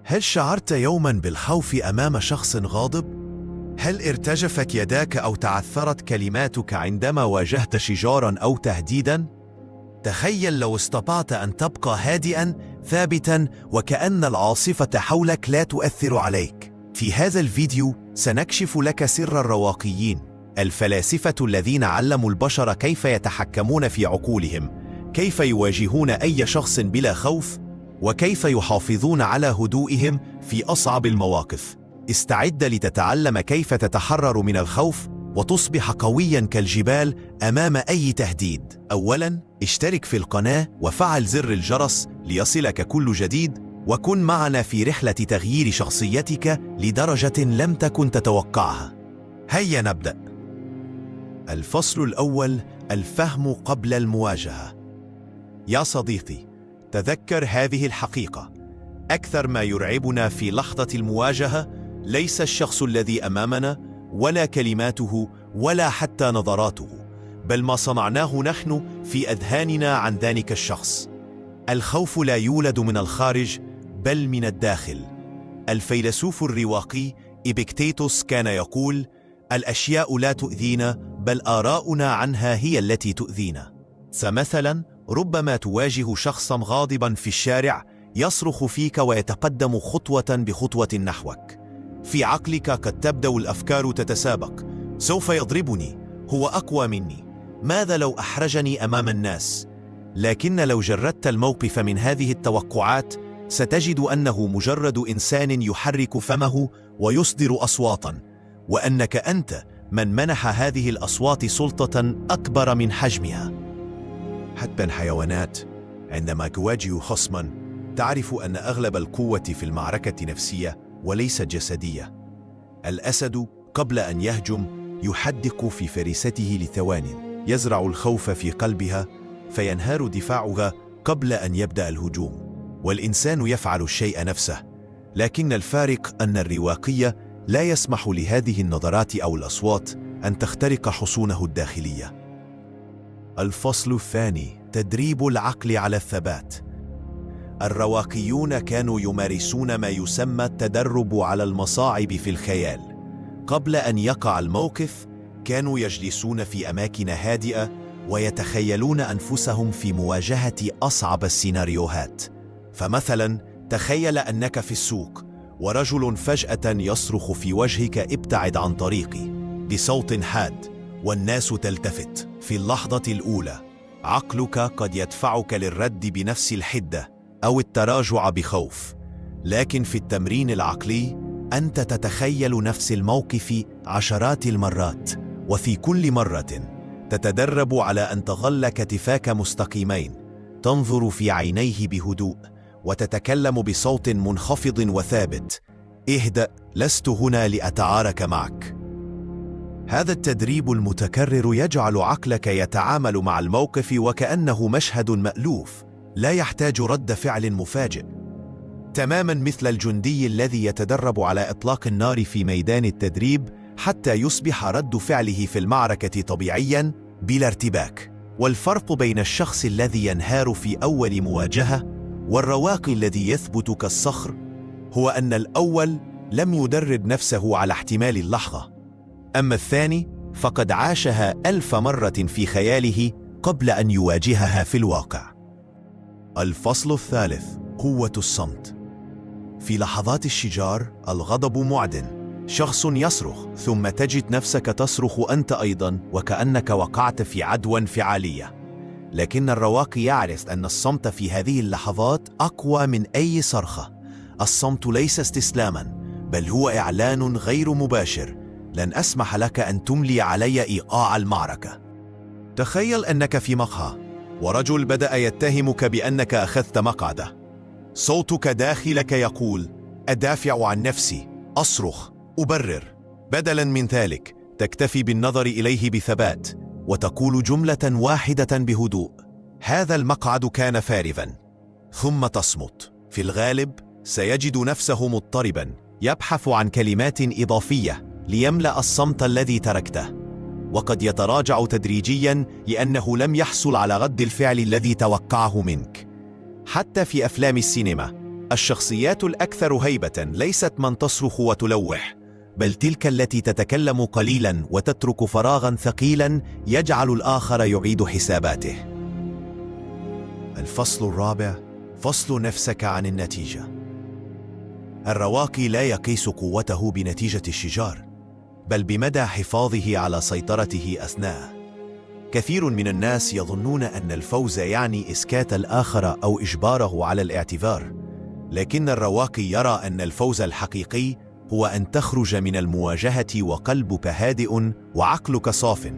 هل شعرت يوما بالخوف أمام شخص غاضب؟ هل ارتجفت يداك أو تعثرت كلماتك عندما واجهت شجارا أو تهديدا؟ تخيل لو استطعت أن تبقى هادئا ثابتا وكأن العاصفة حولك لا تؤثر عليك. في هذا الفيديو سنكشف لك سر الرواقيين، الفلاسفة الذين علموا البشر كيف يتحكمون في عقولهم، كيف يواجهون أي شخص بلا خوف، وكيف يحافظون على هدوئهم في أصعب المواقف. استعد لتتعلم كيف تتحرر من الخوف وتصبح قويا كالجبال أمام أي تهديد. أولا، اشترك في القناة وفعل زر الجرس ليصلك كل جديد، وكن معنا في رحلة تغيير شخصيتك لدرجة لم تكن تتوقعها. هيا نبدأ. الفصل الأول: الفهم قبل المواجهة. يا صديقي، تذكر هذه الحقيقة: أكثر ما يرعبنا في لحظة المواجهة ليس الشخص الذي أمامنا، ولا كلماته، ولا حتى نظراته، بل ما صنعناه نحن في أذهاننا عن ذلك الشخص. الخوف لا يولد من الخارج بل من الداخل. الفيلسوف الرواقي إبيكتيتوس كان يقول: الأشياء لا تؤذينا، بل آراؤنا عنها هي التي تؤذينا. فمثلا، ربما تواجه شخصا غاضبا في الشارع يصرخ فيك ويتقدم خطوة بخطوة نحوك. في عقلك قد تبدأ الأفكار تتسابق: سوف يضربني، هو أقوى مني، ماذا لو أحرجني أمام الناس؟ لكن لو جردت الموقف من هذه التوقعات ستجد أنه مجرد إنسان يحرك فمه ويصدر أصواتا، وأنك أنت من منح هذه الأصوات سلطة أكبر من حجمها. حتى الحيوانات عندما تواجه خصما تعرف أن أغلب القوة في المعركة نفسية وليست جسدية. الأسد قبل أن يهجم يحدق في فريسته لثوان، يزرع الخوف في قلبها فينهار دفاعها قبل أن يبدأ الهجوم. والإنسان يفعل الشيء نفسه، لكن الفارق أن الرواقية لا يسمح لهذه النظرات أو الأصوات أن تخترق حصونه الداخلية. الفصل الثاني: تدريب العقل على الثبات. الرواقيون كانوا يمارسون ما يسمى التدرب على المصاعب في الخيال. قبل أن يقع الموقف كانوا يجلسون في أماكن هادئة ويتخيلون أنفسهم في مواجهة أصعب السيناريوهات. فمثلا، تخيل أنك في السوق ورجل فجأة يصرخ في وجهك: ابتعد عن طريقي، بصوت حاد، والناس تلتفت. في اللحظة الأولى عقلك قد يدفعك للرد بنفس الحدة أو التراجع بخوف، لكن في التمرين العقلي أنت تتخيل نفس الموقف عشرات المرات، وفي كل مرة تتدرب على أن تظل كتفاك مستقيمين، تنظر في عينيه بهدوء، وتتكلم بصوت منخفض وثابت: اهدأ، لست هنا لأتعارك معك. هذا التدريب المتكرر يجعل عقلك يتعامل مع الموقف وكأنه مشهد مألوف، لا يحتاج رد فعل مفاجئ، تماما مثل الجندي الذي يتدرب على إطلاق النار في ميدان التدريب حتى يصبح رد فعله في المعركة طبيعيا بلا ارتباك. والفرق بين الشخص الذي ينهار في أول مواجهة والرواقي الذي يثبت كالصخر هو أن الأول لم يدرب نفسه على احتمال اللحظة، أما الثاني فقد عاشها 1000 مرة في خياله قبل أن يواجهها في الواقع. الفصل الثالث: قوة الصمت. في لحظات الشجار الغضب معدن، شخص يصرخ ثم تجد نفسك تصرخ أنت أيضا وكأنك وقعت في عدوى انفعالية. لكن الرواقي يعرف أن الصمت في هذه اللحظات أقوى من أي صرخة. الصمت ليس استسلاما، بل هو إعلان غير مباشر: لن أسمح لك أن تملي علي إيقاع المعركة. تخيل أنك في مقهى ورجل بدأ يتهمك بأنك أخذت مقعده. صوتك داخلك يقول: أدافع عن نفسي، أصرخ، أبرر. بدلا من ذلك تكتفي بالنظر إليه بثبات وتقول جملة واحدة بهدوء: هذا المقعد كان فارغا. ثم تصمت. في الغالب سيجد نفسه مضطربا يبحث عن كلمات إضافية ليملأ الصمت الذي تركته، وقد يتراجع تدريجيا لأنه لم يحصل على رد الفعل الذي توقعه منك. حتى في أفلام السينما الشخصيات الأكثر هيبة ليست من تصرخ وتلوح، بل تلك التي تتكلم قليلا وتترك فراغا ثقيلا يجعل الآخر يعيد حساباته. الفصل الرابع: فصل نفسك عن النتيجة. الرواقي لا يقيس قوته بنتيجة الشجار، بل بمدى حفاظه على سيطرته أثناءه. كثير من الناس يظنون أن الفوز يعني إسكات الآخر أو إجباره على الاعتذار، لكن الرواقي يرى أن الفوز الحقيقي هو أن تخرج من المواجهة وقلبك هادئ وعقلك صاف.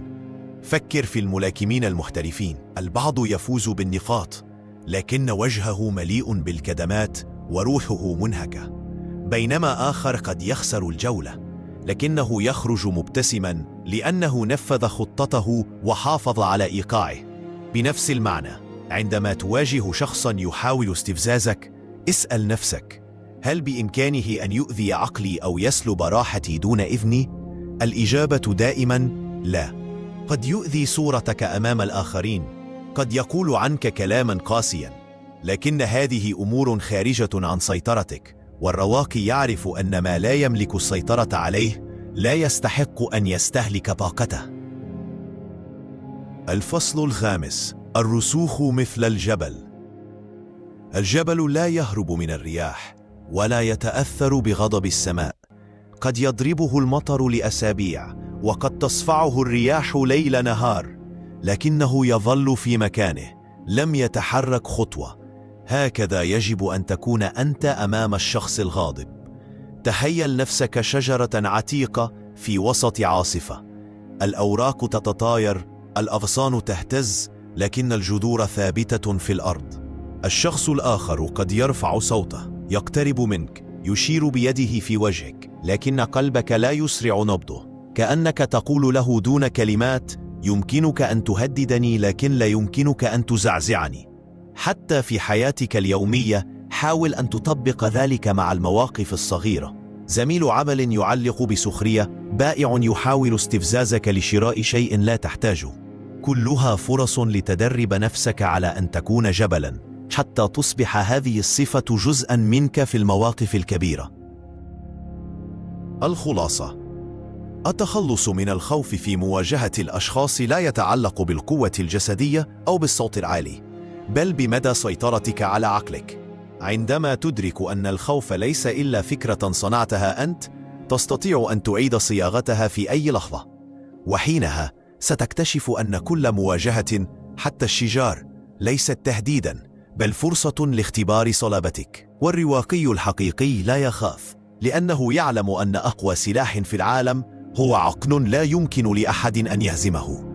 فكر في الملاكمين المحترفين، البعض يفوز بالنقاط، لكن وجهه مليء بالكدمات وروحه منهكة، بينما آخر قد يخسر الجولة لكنه يخرج مبتسما لأنه نفذ خطته وحافظ على إيقاعه. بنفس المعنى، عندما تواجه شخصا يحاول استفزازك، اسأل نفسك: هل بإمكانه أن يؤذي عقلي أو يسلب راحتي دون إذني؟ الإجابة دائما لا. قد يؤذي صورتك أمام الآخرين، قد يقول عنك كلاما قاسيا، لكن هذه أمور خارجة عن سيطرتك، والرواقي يعرف أن ما لا يملك السيطرة عليه لا يستحق أن يستهلك طاقته. الفصل الخامس: الرسوخ مثل الجبل. الجبل لا يهرب من الرياح ولا يتأثر بغضب السماء. قد يضربه المطر لأسابيع، وقد تصفعه الرياح ليل نهار، لكنه يظل في مكانه، لم يتحرك خطوة. هكذا يجب أن تكون أنت أمام الشخص الغاضب. تخيل نفسك شجرة عتيقة في وسط عاصفة، الأوراق تتطاير، الأغصان تهتز، لكن الجذور ثابتة في الأرض. الشخص الآخر قد يرفع صوته، يقترب منك، يشير بيده في وجهك، لكن قلبك لا يسرع نبضه، كأنك تقول له دون كلمات: يمكنك أن تهددني لكن لا يمكنك أن تزعزعني. حتى في حياتك اليومية حاول أن تطبق ذلك مع المواقف الصغيرة. زميل عمل يعلق بسخرية، بائع يحاول استفزازك لشراء شيء لا تحتاجه. كلها فرص لتدرب نفسك على أن تكون جبلا، حتى تصبح هذه الصفة جزءا منك في المواقف الكبيرة. الخلاصة: التخلص من الخوف في مواجهة الأشخاص لا يتعلق بالقوة الجسدية أو بالصوت العالي، بل بمدى سيطرتك على عقلك. عندما تدرك أن الخوف ليس إلا فكرة صنعتها أنت، تستطيع أن تعيد صياغتها في أي لحظة، وحينها ستكتشف أن كل مواجهة، حتى الشجار، ليست تهديدا، بل فرصة لاختبار صلابتك. والرواقي الحقيقي لا يخاف، لأنه يعلم أن أقوى سلاح في العالم هو عقل لا يمكن لأحد أن يهزمه.